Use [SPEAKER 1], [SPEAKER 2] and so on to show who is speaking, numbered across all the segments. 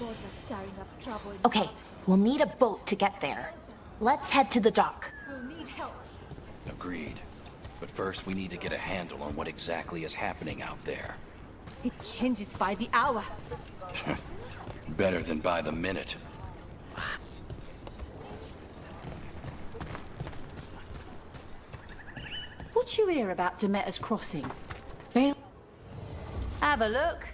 [SPEAKER 1] gods are stirring up trouble.
[SPEAKER 2] Okay, we'll need a boat to get there. Let's head to the dock.
[SPEAKER 1] We'll need help.
[SPEAKER 3] Agreed. But first, we need to get a handle on what exactly is happening out there.
[SPEAKER 1] It changes by the hour.
[SPEAKER 3] Better than by the minute.
[SPEAKER 4] What you hear about Demeter's Crossing? Have a look.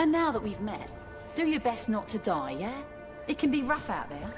[SPEAKER 4] And now that we've met, do your best not to die, yeah? It can be rough out there.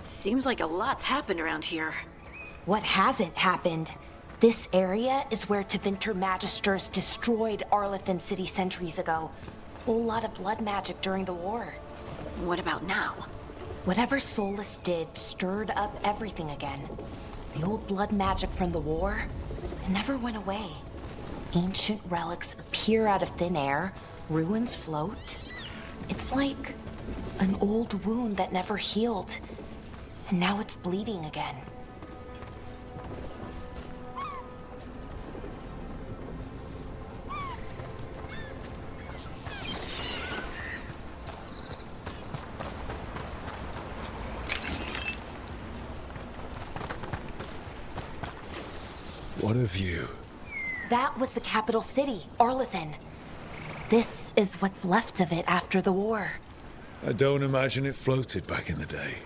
[SPEAKER 5] Seems like a lot's happened around here.
[SPEAKER 2] What hasn't happened? This area is where Tevinter Magisters destroyed Arlethan City centuries ago. Whole lot of blood magic during the war.
[SPEAKER 5] What about now?
[SPEAKER 2] Whatever Solus did stirred up everything again. The old blood magic from the war, it never went away. Ancient relics appear out of thin air, ruins float. It's like an old wound that never healed, and now it's bleeding again.
[SPEAKER 6] What a view.
[SPEAKER 2] That was the capital city, Arlethan. This is what's left of it after the war.
[SPEAKER 6] I don't imagine it floated back in the day.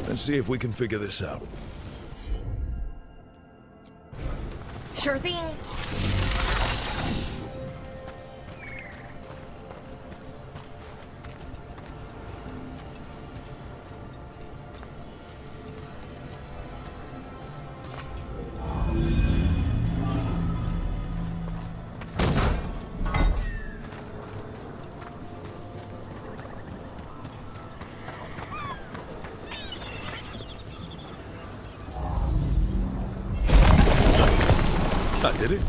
[SPEAKER 6] Let's see if we can figure this out.
[SPEAKER 2] Sure thing.
[SPEAKER 6] That did it.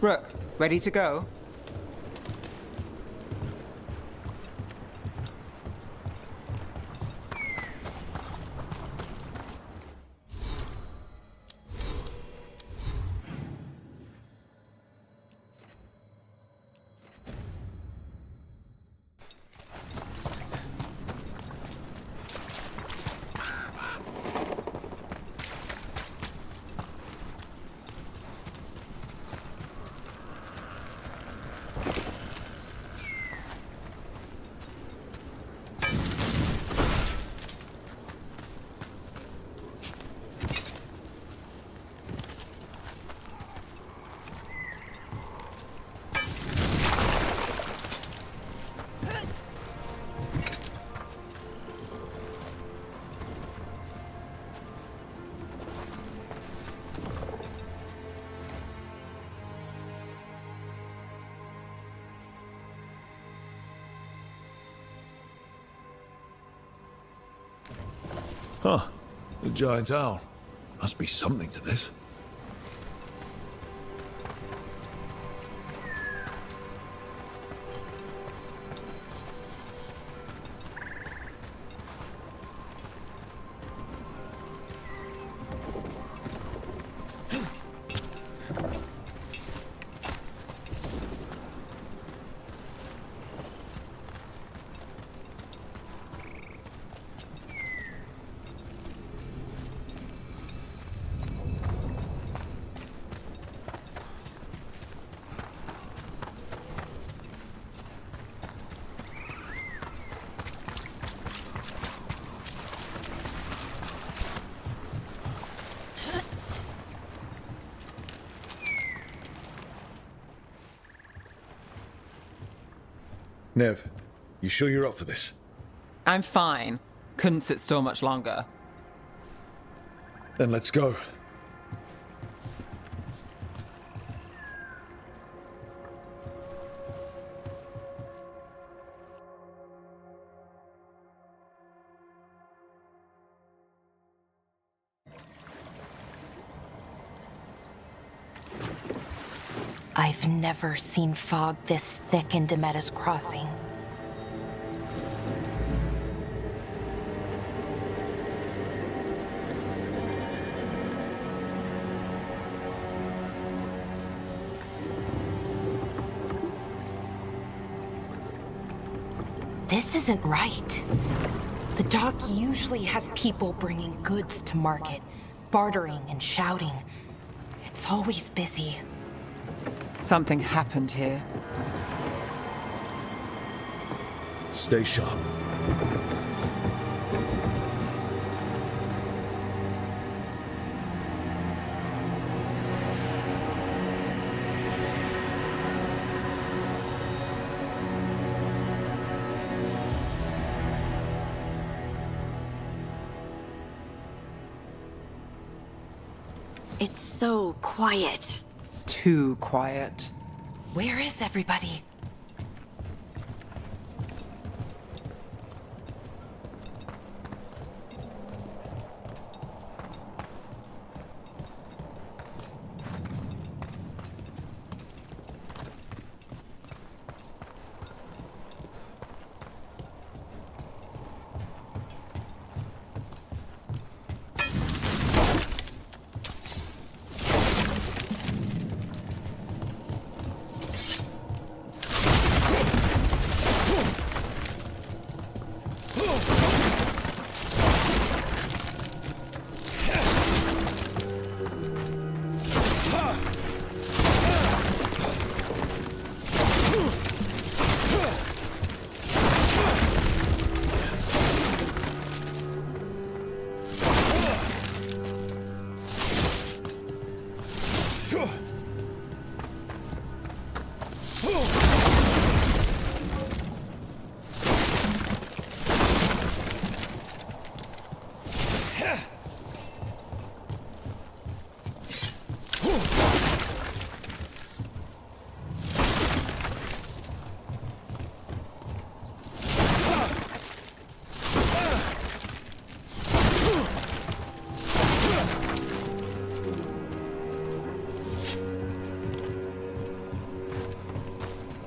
[SPEAKER 7] Rook, Ready to go?
[SPEAKER 6] Huh. The giant owl. Must be something to this. Nev, you sure you're up for this?
[SPEAKER 7] I'm fine. Couldn't sit still much longer.
[SPEAKER 6] Then let's go.
[SPEAKER 2] I've never seen fog this thick in Demetta's Crossing. This isn't right. The dock usually has people bringing goods to market, bartering and shouting. It's always busy.
[SPEAKER 7] Something happened here.
[SPEAKER 6] Stay sharp.
[SPEAKER 5] It's so quiet.
[SPEAKER 7] Too quiet.
[SPEAKER 2] Where is everybody?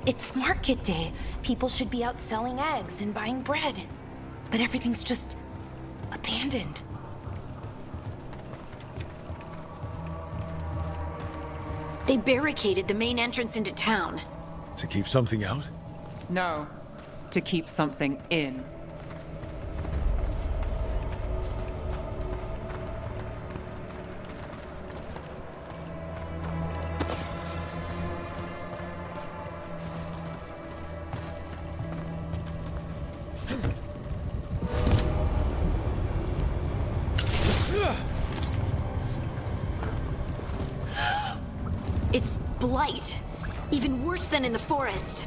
[SPEAKER 2] It's market day. People should be out selling eggs and buying bread. But everything's just abandoned.
[SPEAKER 5] They barricaded the main entrance into town.
[SPEAKER 6] To keep something out?
[SPEAKER 7] No, to keep something in.
[SPEAKER 5] It's blight. Even worse than in the forest.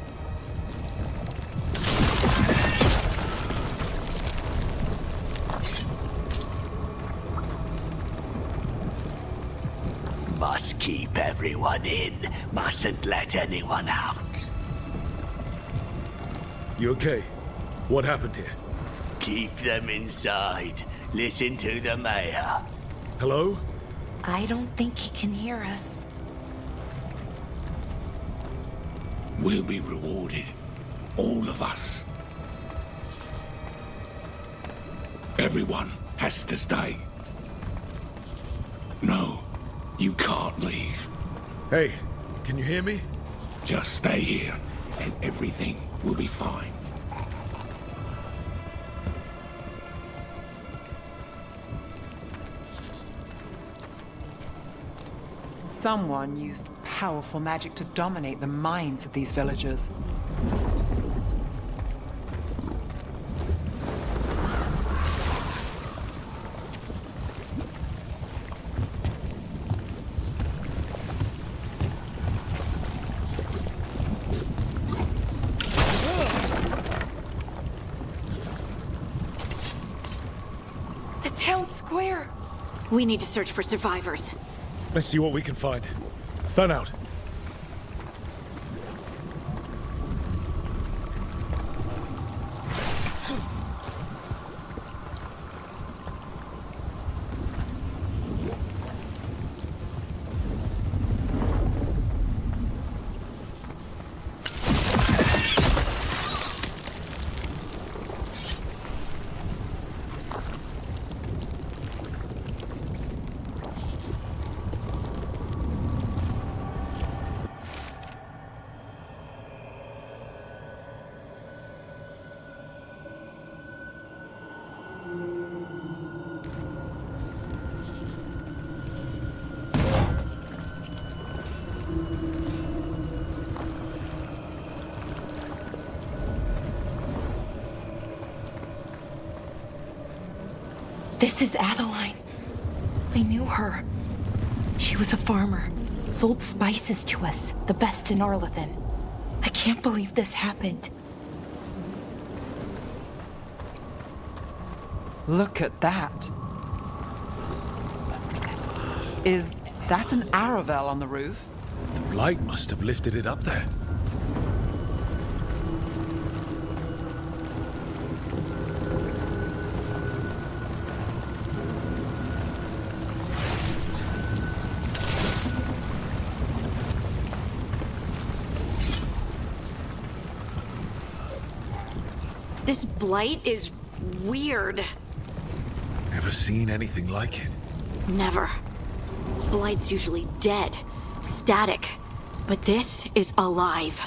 [SPEAKER 8] Must keep everyone in. Mustn't let anyone out.
[SPEAKER 6] You okay? What happened here?
[SPEAKER 8] Keep them inside. Listen to the mayor.
[SPEAKER 6] Hello?
[SPEAKER 2] I don't think he can hear us.
[SPEAKER 8] We'll be rewarded. All of us. Everyone has to stay. No, you can't leave.
[SPEAKER 6] Hey, can you hear me?
[SPEAKER 8] Just stay here, and everything will be fine.
[SPEAKER 7] Someone used powerful magic to dominate the minds of these villagers.
[SPEAKER 2] The town square!
[SPEAKER 5] We need to search for survivors.
[SPEAKER 6] Let's see what we can find. Fan out.
[SPEAKER 2] This is Adeline. I knew her. She was a farmer. Sold spices to us, the best in Arlethan. I can't believe this happened.
[SPEAKER 7] Look at that. Is that an Aravel on the roof?
[SPEAKER 6] The blight must have lifted it up there.
[SPEAKER 5] This blight is weird.
[SPEAKER 6] Never seen anything like it.
[SPEAKER 5] Never. Blight's usually dead, static. But this is alive.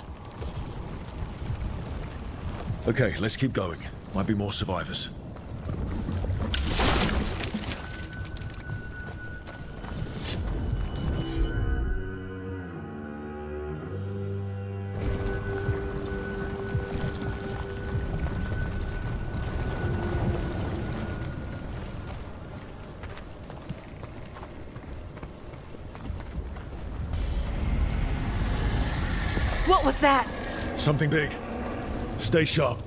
[SPEAKER 6] Okay, let's keep going. Might be more survivors.
[SPEAKER 2] What was that?
[SPEAKER 6] Something big. Stay sharp.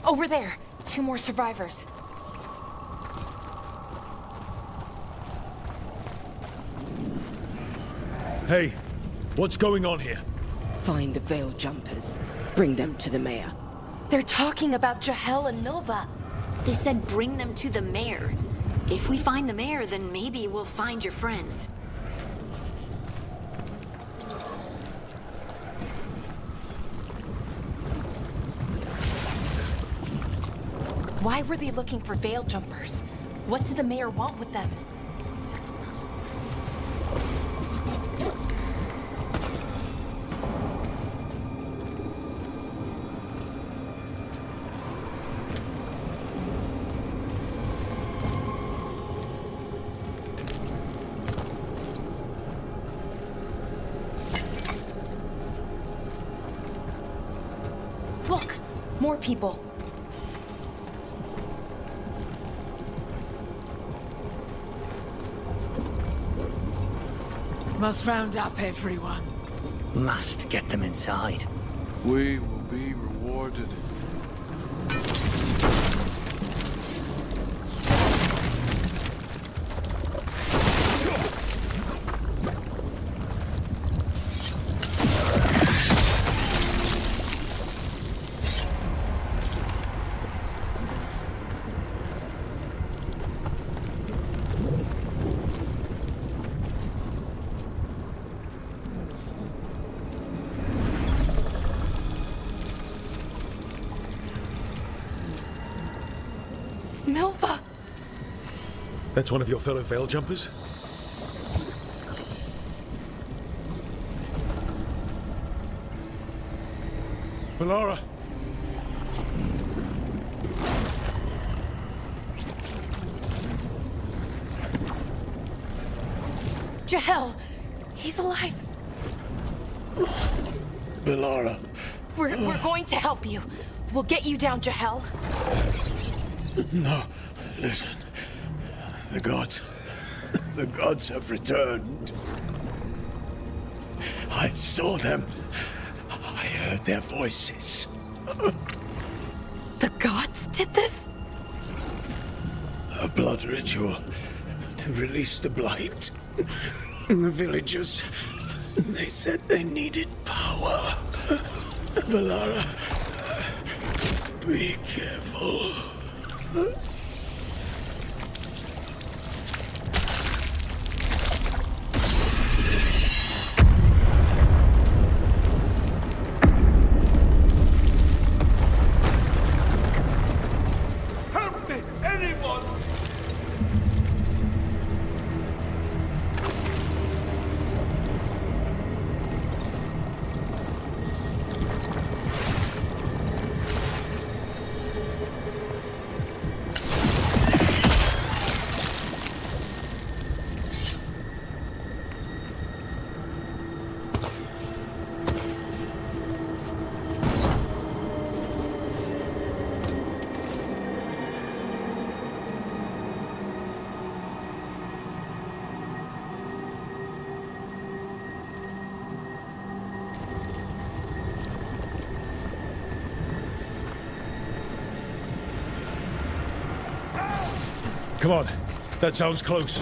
[SPEAKER 2] Over there. 2 more survivors.
[SPEAKER 6] Hey, what's going on here?
[SPEAKER 9] Find the Veil Jumpers. Bring them to the mayor.
[SPEAKER 2] They're talking about Jahel and Nilva.
[SPEAKER 5] They said bring them to the mayor. If we find the mayor, then maybe we'll find your friends.
[SPEAKER 2] Why were they looking for veil jumpers? What did the mayor want with them? Look! More people.
[SPEAKER 10] Must round up everyone.
[SPEAKER 8] Must get them inside.
[SPEAKER 6] We will be rewarded.
[SPEAKER 2] Milva!
[SPEAKER 6] That's one of your fellow veil jumpers? Melara!
[SPEAKER 2] Jahel! He's alive!
[SPEAKER 6] Melara!
[SPEAKER 2] We're going to help you. We'll get you down, Jahel.
[SPEAKER 6] No, listen. The gods have returned. I saw them. I heard their voices.
[SPEAKER 2] The gods did this?
[SPEAKER 6] A blood ritual to release the blight. The villagers, they said they needed power. Melara, be careful.
[SPEAKER 11] Help me! Anyone!
[SPEAKER 6] Come on, that sounds close.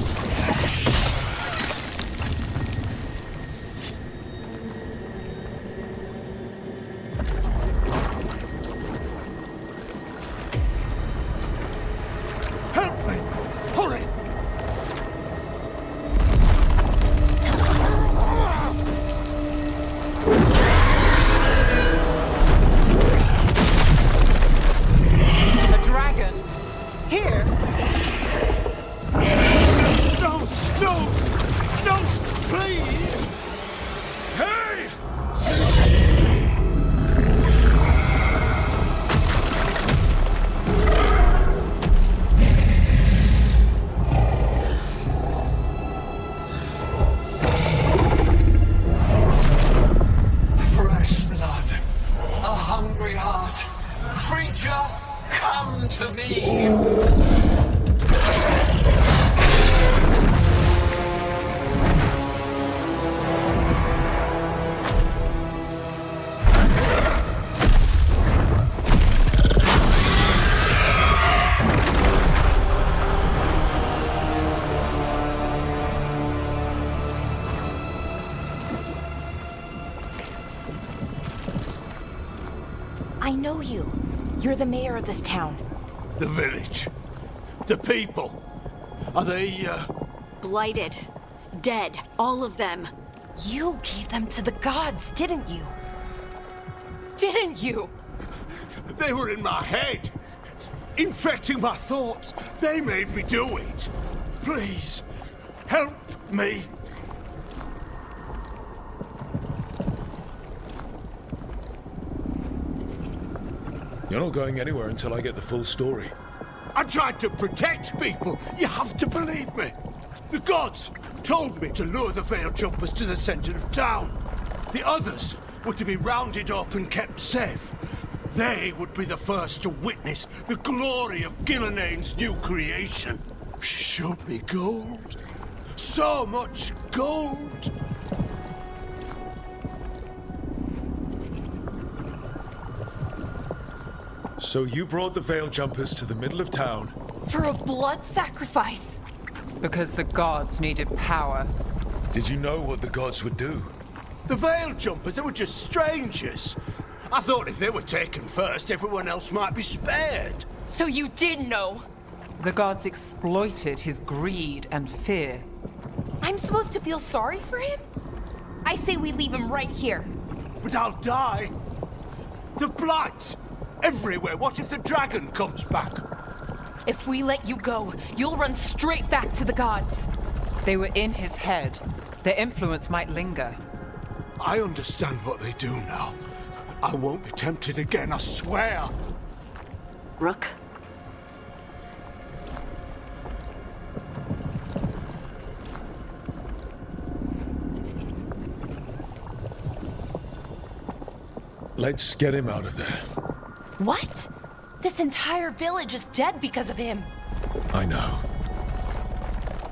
[SPEAKER 11] Help me! Hurry!
[SPEAKER 7] A dragon? Here?
[SPEAKER 11] No! No! No! Please! Hey!
[SPEAKER 10] Fresh blood. A hungry heart. Creature, come to me.
[SPEAKER 2] I know you. You're the mayor of this town.
[SPEAKER 11] The village. The people. Are they,
[SPEAKER 5] Blighted. Dead. All of them.
[SPEAKER 2] You gave them to the gods, didn't you? Didn't you?
[SPEAKER 11] They were in my head. infecting my thoughts. They made me do it. Please, help me.
[SPEAKER 6] You're not going anywhere until I get the full story.
[SPEAKER 11] I tried to protect people. You have to believe me. The gods told me to lure the Veil Jumpers to the center of town. The others were to be rounded up and kept safe. They would be the first to witness the glory of Gillenane's new creation. She showed me gold. So much gold.
[SPEAKER 6] So you brought the Veil Jumpers to the middle of town?
[SPEAKER 2] For a blood sacrifice.
[SPEAKER 7] Because the gods needed power.
[SPEAKER 6] Did you know what the gods would do?
[SPEAKER 11] The Veil Jumpers, they were just strangers. I thought if they were taken first, everyone else might be spared.
[SPEAKER 2] So you did know?
[SPEAKER 7] The gods exploited his greed and fear.
[SPEAKER 2] I'm supposed to feel sorry for him? I say we leave him right here.
[SPEAKER 11] But I'll die. The blight! Everywhere. What if the dragon comes back?
[SPEAKER 2] If we let you go, you'll run straight back to the gods.
[SPEAKER 7] They were in his head. Their influence might linger.
[SPEAKER 11] I understand what they do now. I won't be tempted again, I swear.
[SPEAKER 5] Rook?
[SPEAKER 6] Let's get him out of there.
[SPEAKER 2] What? This entire village is dead because of him.
[SPEAKER 6] I know.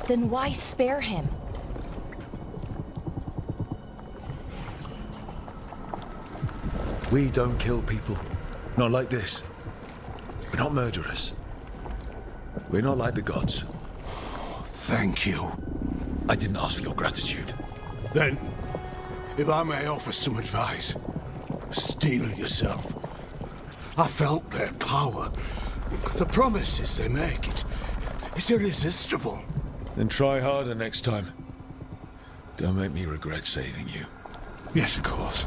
[SPEAKER 2] Then why spare him?
[SPEAKER 6] We don't kill people. Not like this. We're not murderers. We're not like the gods.
[SPEAKER 11] Thank you.
[SPEAKER 6] I didn't ask for your gratitude.
[SPEAKER 11] Then, if I may offer some advice, steel yourself. I felt their power. The promises they make, it's irresistible.
[SPEAKER 6] Then try harder next time. Don't make me regret saving you.
[SPEAKER 11] Yes, of course.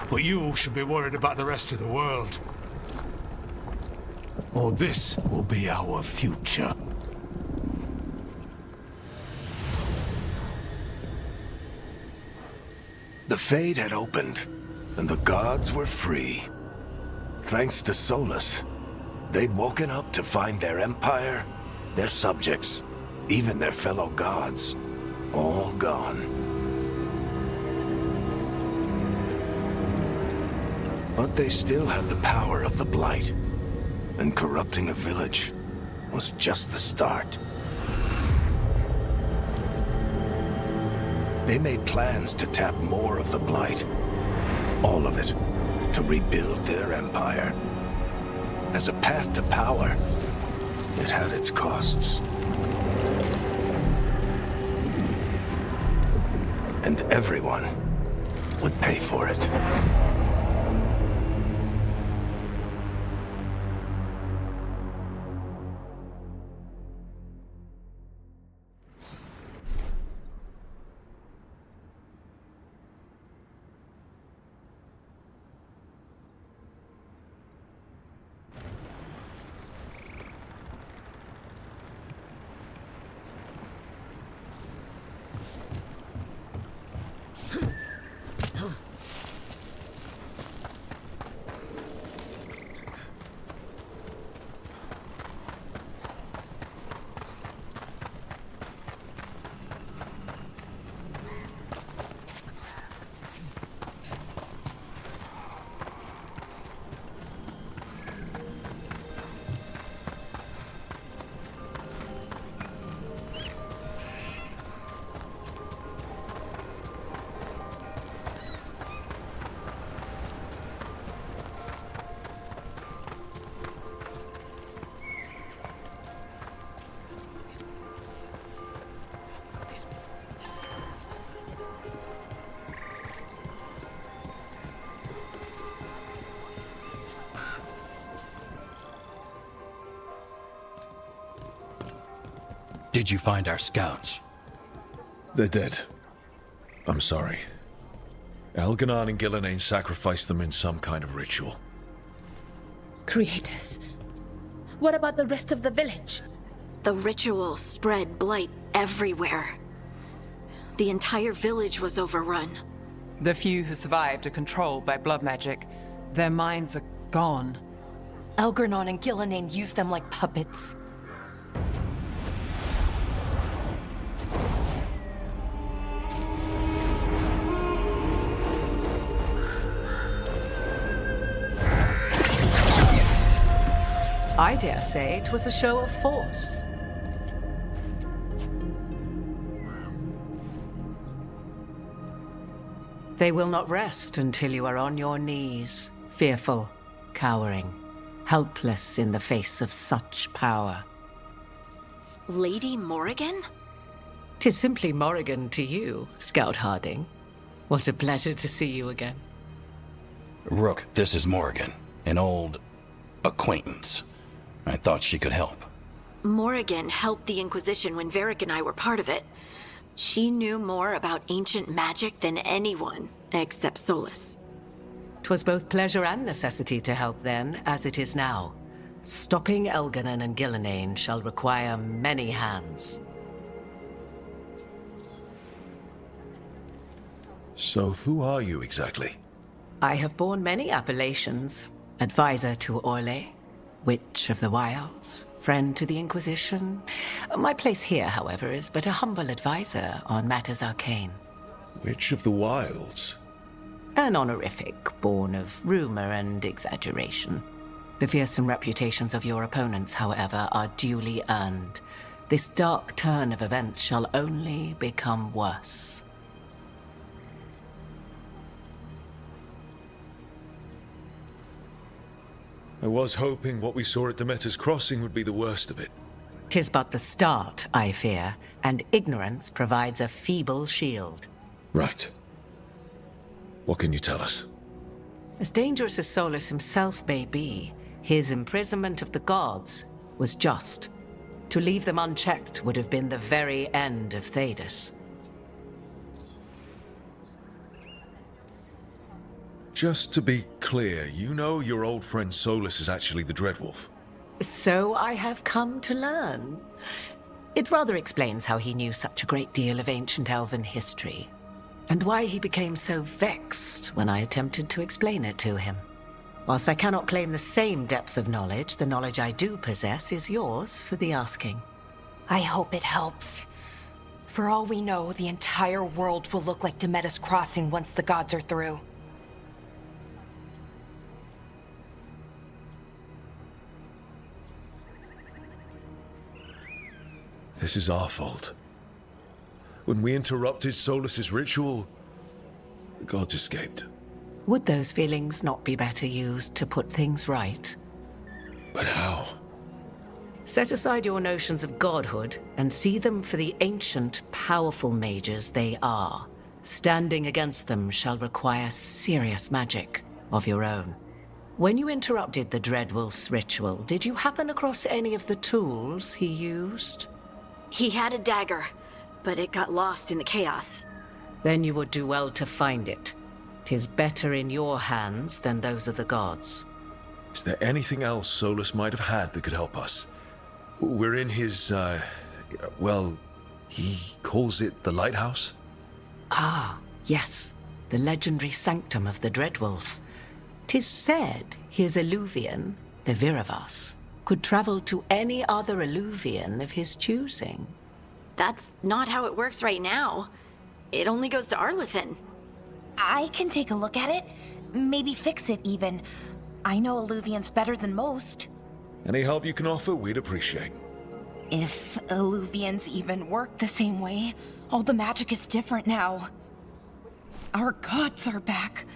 [SPEAKER 11] But you should be worried about the rest of the world. Or this will be our future.
[SPEAKER 8] The Fade had opened, and the gods were free. Thanks to Solus, they'd woken up to find their empire, their subjects, even their fellow gods, all gone. But they still had the power of the Blight, and corrupting a village was just the start. They made plans to tap more of the Blight, all of it, to rebuild their empire. As a path to power, it had its costs. And everyone would pay for it.
[SPEAKER 3] Did you find our scouts?
[SPEAKER 6] They're dead. I'm sorry. Elganon and Gillenane sacrificed them in some kind of ritual.
[SPEAKER 1] Creators,
[SPEAKER 12] What about the rest of the village?
[SPEAKER 5] The ritual spread blight everywhere. The entire village was overrun.
[SPEAKER 7] The few who survived are controlled by blood magic. Their minds are gone.
[SPEAKER 2] Algernon and Gillenane used them like puppets.
[SPEAKER 13] I dare say it was a show of force. They will not rest until you are on your knees, fearful, cowering, helpless in the face of such power.
[SPEAKER 5] Lady Morrigan?
[SPEAKER 13] 'Tis simply Morrigan to you, Scout Harding. What a pleasure to see you again.
[SPEAKER 3] Rook, this is Morrigan, an old acquaintance. I thought she could help.
[SPEAKER 5] Morrigan helped the Inquisition when Varric and I were part of it. She knew more about ancient magic than anyone, except Solus.
[SPEAKER 13] 'Twas both pleasure and necessity to help then, as it is now. Stopping Elganon and Gillenane shall require many hands.
[SPEAKER 6] So who are you exactly?
[SPEAKER 13] I have borne many appellations. Advisor to Orlais, Witch of the Wilds, friend to the Inquisition. My place here, however, is but a humble advisor on matters arcane.
[SPEAKER 6] Witch of the Wilds?
[SPEAKER 13] An honorific born of rumor and exaggeration. The fearsome reputations of your opponents, however, are duly earned. This dark turn of events shall only become worse.
[SPEAKER 6] I was hoping what we saw at Demeter's Crossing would be the worst of it.
[SPEAKER 13] 'Tis but the start, I fear, and ignorance provides a feeble shield.
[SPEAKER 6] Right. What can you tell us?
[SPEAKER 13] As dangerous as Solus himself may be, his imprisonment of the gods was just. To leave them unchecked would have been the very end of Thedas.
[SPEAKER 6] Just to be clear, you know your old friend Solus is actually the Dreadwolf.
[SPEAKER 13] So I have come to learn. It rather explains how he knew such a great deal of ancient elven history, and why he became so vexed when I attempted to explain it to him. Whilst I cannot claim the same depth of knowledge, the knowledge I do possess is yours for the asking.
[SPEAKER 2] I hope it helps. For all we know, the entire world will look like Demeter's Crossing once the gods are through.
[SPEAKER 6] This is our fault. When we interrupted Solus's ritual, the gods escaped.
[SPEAKER 13] Would those feelings not be better used to put things right?
[SPEAKER 6] But how?
[SPEAKER 13] Set aside your notions of godhood and see them for the ancient, powerful mages they are. Standing against them shall require serious magic of your own. When you interrupted the Dreadwolf's ritual, did you happen across any of the tools he used?
[SPEAKER 5] He had a dagger, but it got lost in the chaos.
[SPEAKER 13] Then you would do well to find it. 'Tis better in your hands than those of the gods.
[SPEAKER 6] Is there anything else Solus might have had that could help us? We're in his, well, he calls it the lighthouse?
[SPEAKER 13] Ah, yes. The legendary sanctum of the Dreadwolf. 'Tis said his Illuvian, the Viravas, could travel to any other Illuvian of his choosing.
[SPEAKER 5] That's not how it works right now. It only goes to Arlethan.
[SPEAKER 2] I can take a look at it. Maybe fix it, even. I know Illuvians better than most.
[SPEAKER 6] Any help you can offer, we'd appreciate.
[SPEAKER 2] If Illuvians even work the same way, all the magic is different now. Our gods are back.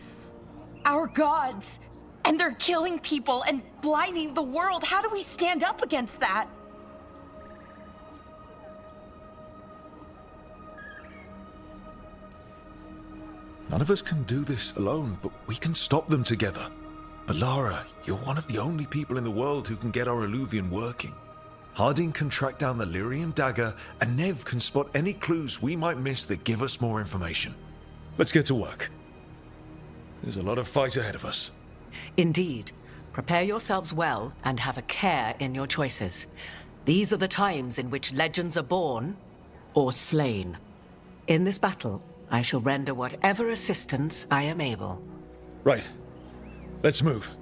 [SPEAKER 2] Our gods! And they're killing people and blinding the world. How do we stand up against that?
[SPEAKER 6] None of us can do this alone, but we can stop them together. Balara, you're one of the only people in the world who can get our Illuvian working. Harding can track down the Lyrium dagger, and Nev can spot any clues we might miss that give us more information. Let's get to work. There's a lot of fight ahead of us.
[SPEAKER 13] Indeed. Prepare yourselves well and have a care in your choices. These are the times in which legends are born or slain. In this battle, I shall render whatever assistance I am able.
[SPEAKER 6] Right. Let's move.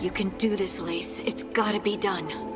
[SPEAKER 5] You can do this, Lace. It's gotta be done.